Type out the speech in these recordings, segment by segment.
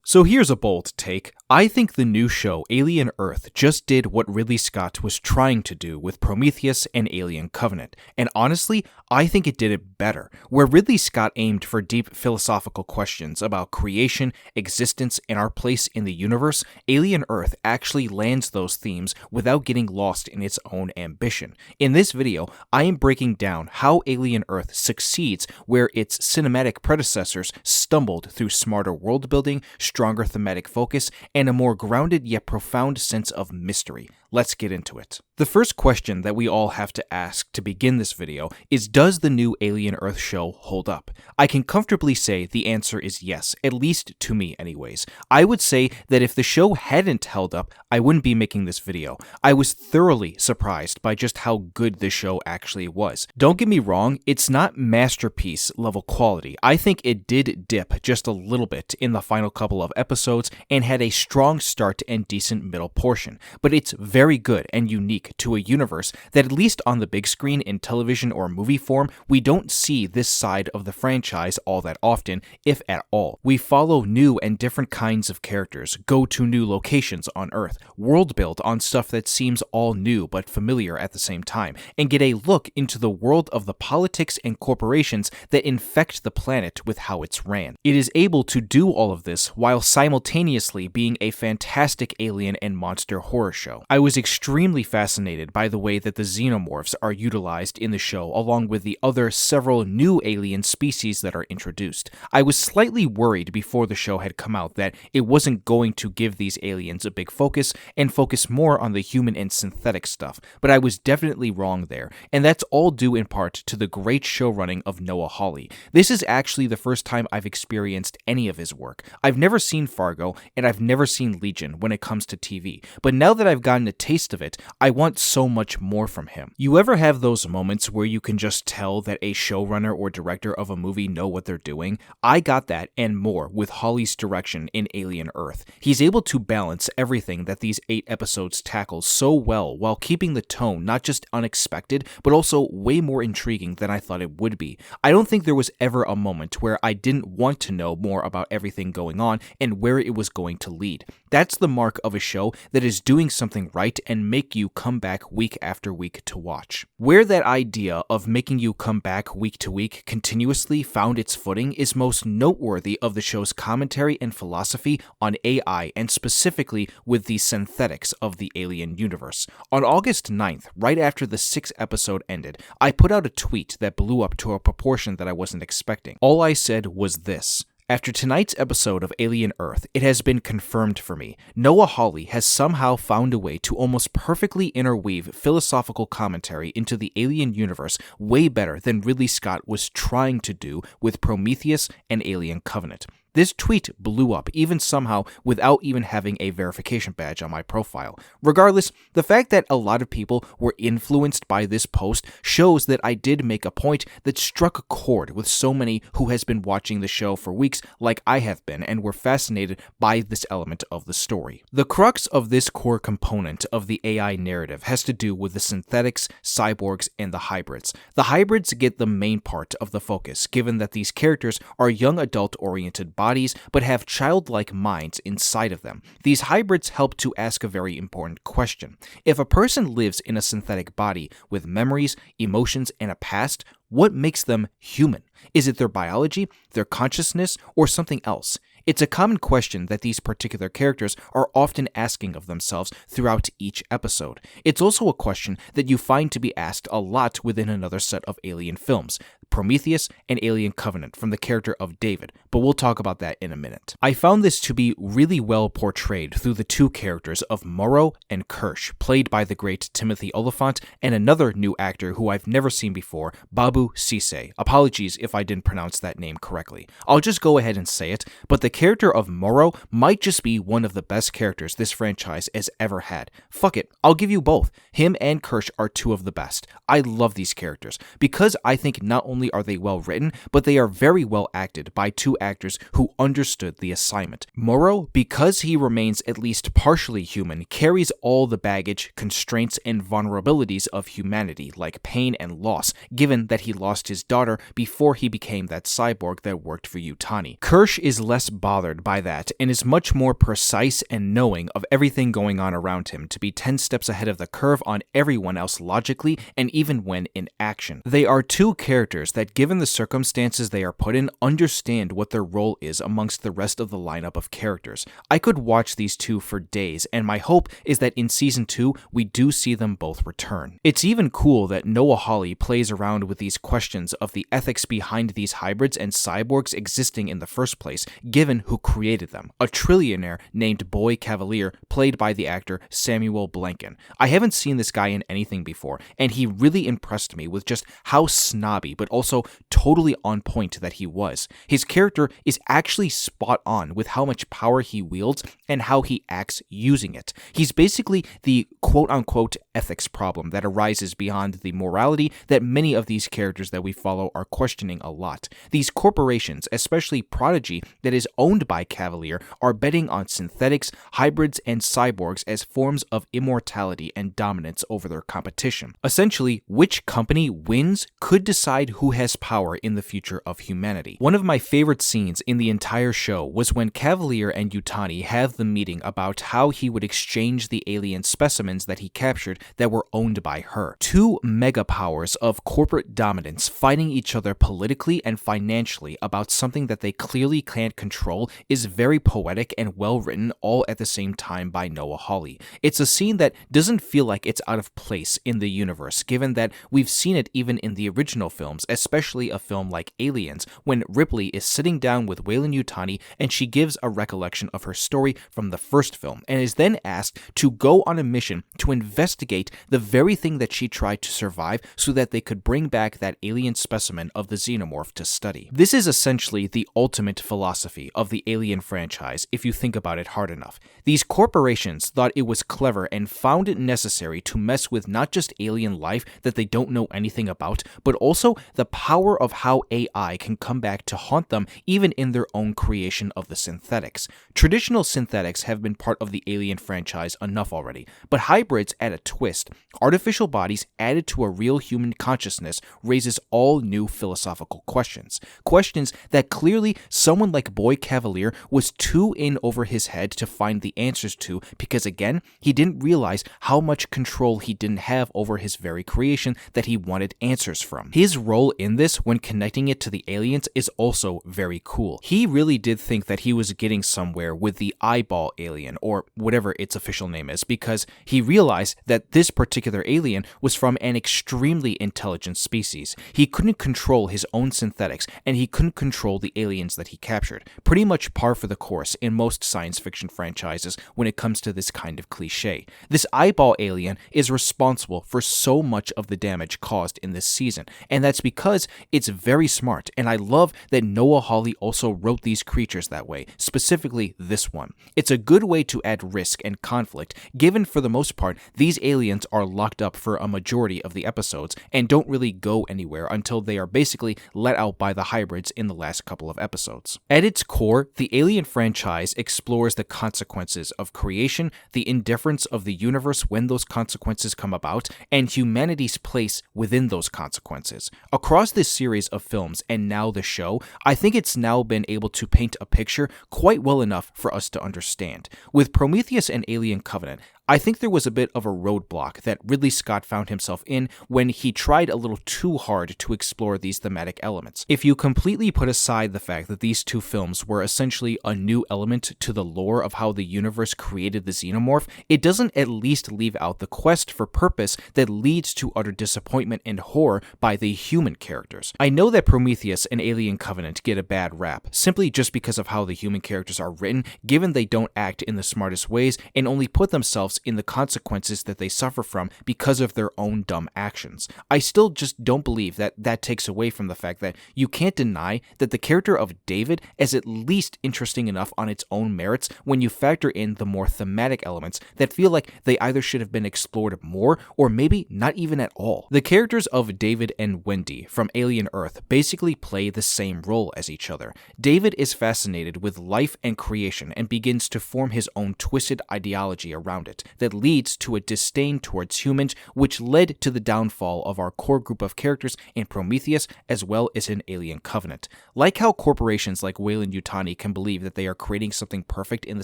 So here's a bold take. I think the new show, Alien Earth, just did what Ridley Scott was trying to do with Prometheus and Alien Covenant. And honestly, I think it did it better. Where Ridley Scott aimed for deep philosophical questions about creation, existence, and our place in the universe, Alien Earth actually lands those themes without getting lost in its own ambition. In this video, I am breaking down how Alien Earth succeeds where its cinematic predecessors stumbled through smarter world building, stronger thematic focus, and a more grounded yet profound sense of mystery. Let's get into it. The first question that we all have to ask to begin this video is, does the new Alien Earth show hold up? I can comfortably say the answer is yes, at least to me anyways. I would say that if the show hadn't held up, I wouldn't be making this video. I was thoroughly surprised by just how good the show actually was. Don't get me wrong, it's not masterpiece level quality. I think it did dip just a little bit in the final couple of episodes and had a strong start and decent middle portion, but it's very good and unique to a universe that, at least on the big screen in television or movie form, we don't see this side of the franchise all that often, if at all. We follow new and different kinds of characters, go to new locations on Earth, world build on stuff that seems all new but familiar at the same time, and get a look into the world of the politics and corporations that infect the planet with how it's ran. It is able to do all of this while simultaneously being a fantastic alien and monster horror show. I was extremely fascinated by the way that the xenomorphs are utilized in the show, along with the other several new alien species that are introduced. I was slightly worried before the show had come out that it wasn't going to give these aliens a big focus and focus more on the human and synthetic stuff, but I was definitely wrong there, and that's all due in part to the great showrunning of Noah Hawley. This is actually the first time I've experienced any of his work. I've never seen Fargo, and I've never seen Legion when it comes to TV, but now that I've gotten a taste of it, I want so much more from him. You ever have those moments where you can just tell that a showrunner or director of a movie know what they're doing? I got that and more with Hawley's direction in Alien Earth. He's able to balance everything that these 8 episodes tackle so well while keeping the tone not just unexpected, but also way more intriguing than I thought it would be. I don't think there was ever a moment where I didn't want to know more about everything going on and where it was going to lead. That's the mark of a show that is doing something right and make you come back week after week to watch. Where that idea of making you come back week to week continuously found its footing is most noteworthy of the show's commentary and philosophy on AI, and specifically with the synthetics of the alien universe. On August 9th, right after the 6th episode ended, I put out a tweet that blew up to a proportion that I wasn't expecting. All I said was this: after tonight's episode of Alien Earth, it has been confirmed for me. Noah Hawley has somehow found a way to almost perfectly interweave philosophical commentary into the alien universe way better than Ridley Scott was trying to do with Prometheus and Alien Covenant. This tweet blew up, even somehow without even having a verification badge on my profile. Regardless, the fact that a lot of people were influenced by this post shows that I did make a point that struck a chord with so many who has been watching the show for weeks like I have been and were fascinated by this element of the story. The crux of this core component of the AI narrative has to do with the synthetics, cyborgs, and the hybrids. The hybrids get the main part of the focus, given that these characters are young adult-oriented bodies, but have childlike minds inside of them. These hybrids help to ask a very important question. If a person lives in a synthetic body with memories, emotions, and a past, what makes them human? Is it their biology, their consciousness, or something else? It's a common question that these particular characters are often asking of themselves throughout each episode. It's also a question that you find to be asked a lot within another set of alien films, Prometheus and Alien Covenant, from the character of David, but we'll talk about that in a minute. I found this to be really well portrayed through the two characters of Morrow and Kirsch, played by the great Timothy Olyphant, and another new actor who I've never seen before, Babou Ceesay. Apologies if I didn't pronounce that name correctly. I'll just go ahead and say it, but the character of Morrow might just be one of the best characters this franchise has ever had. Fuck it, I'll give you both. Him and Kirsch are two of the best. I love these characters, because I think not only only are they well written, but they are very well acted by two actors who understood the assignment. Morrow, because he remains at least partially human, carries all the baggage, constraints, and vulnerabilities of humanity, like pain and loss, given that he lost his daughter before he became that cyborg that worked for Yutani. Kirsch is less bothered by that and is much more precise and knowing of everything going on around him to be 10 steps ahead of the curve on everyone else logically and even when in action. They are two characters that, given the circumstances they are put in, understand what their role is amongst the rest of the lineup of characters. I could watch these two for days, and my hope is that in season 2 we do see them both return. It's even cool that Noah Hawley plays around with these questions of the ethics behind these hybrids and cyborgs existing in the first place, given who created them. A trillionaire named Boy Cavalier, played by the actor Samuel Blenkin. I haven't seen this guy in anything before, and he really impressed me with just how snobby but also totally on point that he was. His character is actually spot on with how much power he wields and how he acts using it. He's basically the quote-unquote ethics problem that arises beyond the morality that many of these characters that we follow are questioning a lot. These corporations, especially Prodigy, that is owned by Cavalier, are betting on synthetics, hybrids, and cyborgs as forms of immortality and dominance over their competition. Essentially, which company wins could decide who has power in the future of humanity. One of my favorite scenes in the entire show was when Cavalier and Yutani have the meeting about how he would exchange the alien specimens that he captured that were owned by her. Two megapowers of corporate dominance fighting each other politically and financially about something that they clearly can't control is very poetic and well written all at the same time by Noah Hawley. It's a scene that doesn't feel like it's out of place in the universe, given that we've seen it even in the original films, especially a film like Aliens, when Ripley is sitting down with Weyland-Yutani and she gives a recollection of her story from the first film, and is then asked to go on a mission to investigate the very thing that she tried to survive so that they could bring back that alien specimen of the xenomorph to study. This is essentially the ultimate philosophy of the Alien franchise, if you think about it hard enough. These corporations thought it was clever and found it necessary to mess with not just alien life that they don't know anything about, but also the power of how AI can come back to haunt them even in their own creation of the synthetics. Traditional synthetics have been part of the Alien franchise enough already, but hybrids add a twist. Artificial bodies added to a real human consciousness raises all new philosophical questions. Questions that clearly someone like Boy Cavalier was too in over his head to find the answers to, because again, he didn't realize how much control he didn't have over his very creation that he wanted answers from. His role in this, when connecting it to the aliens, is also very cool. He really did think that he was getting somewhere with the eyeball alien, or whatever its official name is, because he realized that this particular alien was from an extremely intelligent species. He couldn't control his own synthetics, and he couldn't control the aliens that he captured. Pretty much par for the course in most science fiction franchises when it comes to this kind of cliche. This eyeball alien is responsible for so much of the damage caused in this season, and that's because it's very smart, and I love that Noah Hawley also wrote these creatures that way, specifically this one. It's a good way to add risk and conflict, given for the most part these aliens are locked up for a majority of the episodes and don't really go anywhere until they are basically let out by the hybrids in the last couple of episodes. At its core, the Alien franchise explores the consequences of creation, the indifference of the universe when those consequences come about, and humanity's place within those consequences. Across this series of films and now the show, I think it's now been able to paint a picture quite well enough for us to understand. With Prometheus and Alien Covenant, I think there was a bit of a roadblock that Ridley Scott found himself in when he tried a little too hard to explore these thematic elements. If you completely put aside the fact that these two films were essentially a new element to the lore of how the universe created the xenomorph, it doesn't at least leave out the quest for purpose that leads to utter disappointment and horror by the human characters. I know that Prometheus and Alien Covenant get a bad rap, simply just because of how the human characters are written, given they don't act in the smartest ways and only put themselves themselves in the consequences that they suffer from because of their own dumb actions. I still just don't believe that that takes away from the fact that you can't deny that the character of David is at least interesting enough on its own merits when you factor in the more thematic elements that feel like they either should have been explored more or maybe not even at all. The characters of David and Wendy from Alien Earth basically play the same role as each other. David is fascinated with life and creation and begins to form his own twisted ideology around it that leads to a disdain towards humans, which led to the downfall of our core group of characters in Prometheus as well as in Alien Covenant. Like how corporations like Weyland-Yutani can believe that they are creating something perfect in the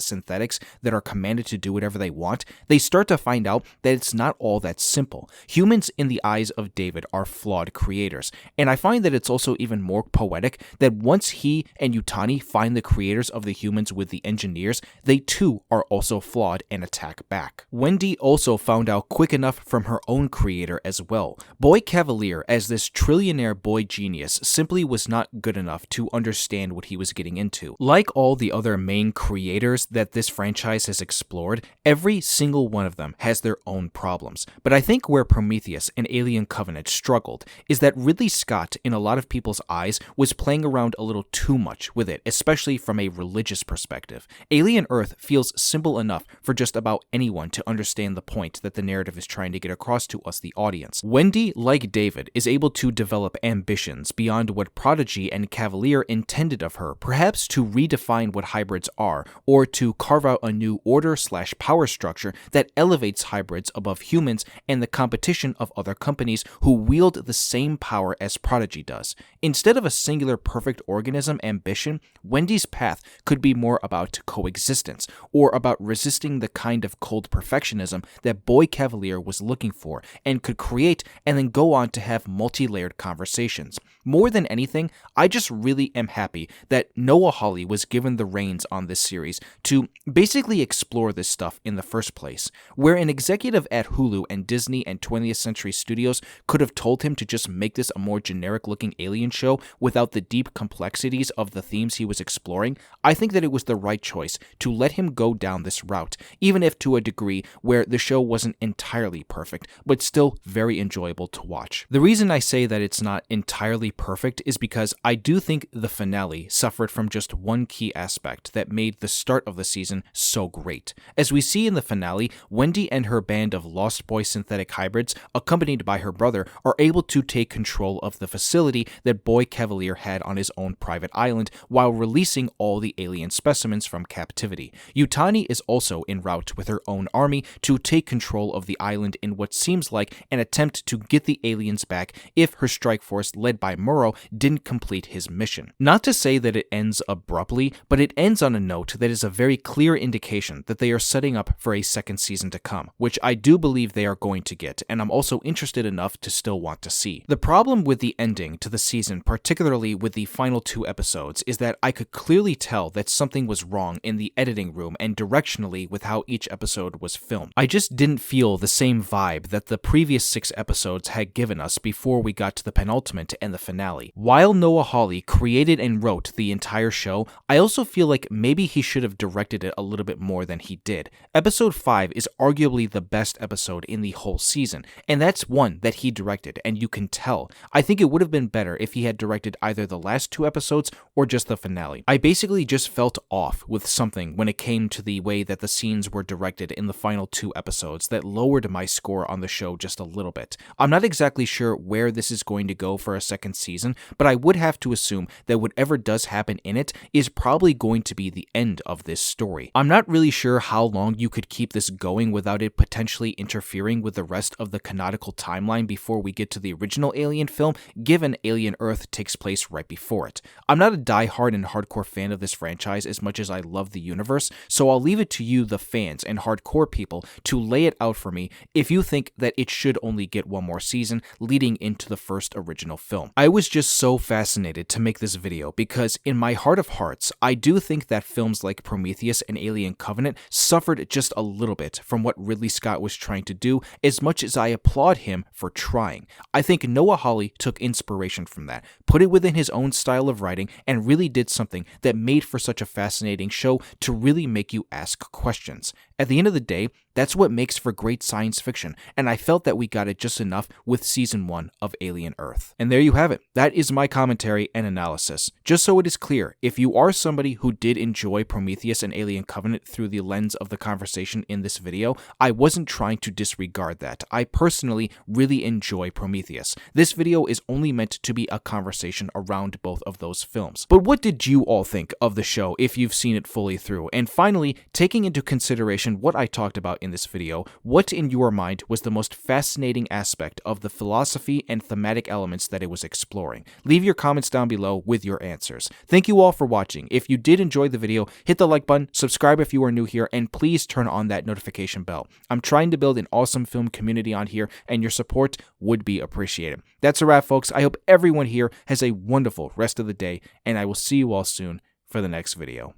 synthetics that are commanded to do whatever they want, they start to find out that it's not all that simple. Humans, in the eyes of David, are flawed creators, and I find that it's also even more poetic that once he and Yutani find the creators of the humans with the engineers, they too are also flawed and attack back. Wendy also found out quick enough from her own creator as well. Boy Cavalier, as this trillionaire boy genius, simply was not good enough to understand what he was getting into. Like all the other main creators that this franchise has explored, every single one of them has their own problems. But I think where Prometheus and Alien Covenant struggled is that Ridley Scott, in a lot of people's eyes, was playing around a little too much with it, especially from a religious perspective. Alien Earth feels simple enough for just about anyone to understand the point that the narrative is trying to get across to us, the audience. Wendy, like David, is able to develop ambitions beyond what Prodigy and Cavalier intended of her, perhaps to redefine what hybrids are, or to carve out a new order/power structure that elevates hybrids above humans and the competition of other companies who wield the same power as Prodigy does. Instead of a singular perfect organism ambition, Wendy's path could be more about coexistence, or about resisting the kind of cold perfectionism that Boy Cavalier was looking for, and could create and then go on to have multi-layered conversations. More than anything, I just really am happy that Noah Hawley was given the reins on this series to basically explore this stuff in the first place. Where an executive at Hulu and Disney and 20th Century Studios could have told him to just make this a more generic-looking alien show without the deep complexities of the themes he was exploring, I think that it was the right choice to let him go down this route, even if to a degree where the show wasn't entirely perfect, but still very enjoyable to watch. The reason I say that it's not entirely perfect is because I do think the finale suffered from just one key aspect that made the start of the season so great. As we see in the finale, Wendy and her band of Lost Boy synthetic hybrids, accompanied by her brother, are able to take control of the facility that Boy Cavalier had on his own private island while releasing all the alien specimens from captivity. Yutani is also en route with her own army to take control of the island in what seems like an attempt to get the aliens back if her strike force led by Murrow didn't complete his mission. Not to say that it ends abruptly, but it ends on a note that is a very clear indication that they are setting up for a second season to come, which I do believe they are going to get, and I'm also interested enough to still want to see. The problem with the ending to the season, particularly with the final 2 episodes, is that I could clearly tell that something was wrong in the editing room and directionally with how each episode was filmed. I just didn't feel the same vibe that the previous 6 episodes had given us before we got to the penultimate and the finale. While Noah Hawley created and wrote the entire show, I also feel like maybe he should have directed it a little bit more than he did. Episode 5 is arguably the best episode in the whole season, and that's one that he directed, and you can tell. I think it would have been better if he had directed either the last 2 episodes or just the finale. I basically just felt off with something when it came to the way that the scenes were directed in the final 2 episodes that lowered my score on the show just a little bit. I'm not exactly sure where this is going to go for a second season, but I would have to assume that whatever does happen in it is probably going to be the end of this story. I'm not really sure how long you could keep this going without it potentially interfering with the rest of the canonical timeline before we get to the original Alien film, given Alien Earth takes place right before it. I'm not a die-hard and hardcore fan of this franchise as much as I love the universe, so I'll leave it to you, the fans and hardcore people, to lay it out for me if you think that it should only get one more season leading into the first original film. I was just so fascinated to make this video because in my heart of hearts, I do think that films like Prometheus and Alien Covenant suffered just a little bit from what Ridley Scott was trying to do, as much as I applaud him for trying. I think Noah Hawley took inspiration from that, put it within his own style of writing, and really did something that made for such a fascinating show to really make you ask questions. At the end of the day, That's what makes for great science fiction, and I felt that we got it just enough with Season 1 of Alien Earth. And there you have it. That is my commentary and analysis. Just so it is clear, if you are somebody who did enjoy Prometheus and Alien Covenant through the lens of the conversation in this video, I wasn't trying to disregard that. I personally really enjoy Prometheus. This video is only meant to be a conversation around both of those films. But what did you all think of the show if you've seen it fully through? And finally, taking into consideration what I talked about in this video, what in your mind was the most fascinating aspect of the philosophy and thematic elements that it was exploring? Leave your comments down below with your answers. Thank you all for watching. If you did enjoy the video, hit the like button, subscribe if you are new here, and please turn on that notification bell. I'm trying to build an awesome film community on here, and your support would be appreciated. That's a wrap, folks. I hope everyone here has a wonderful rest of the day, and I will see you all soon for the next video.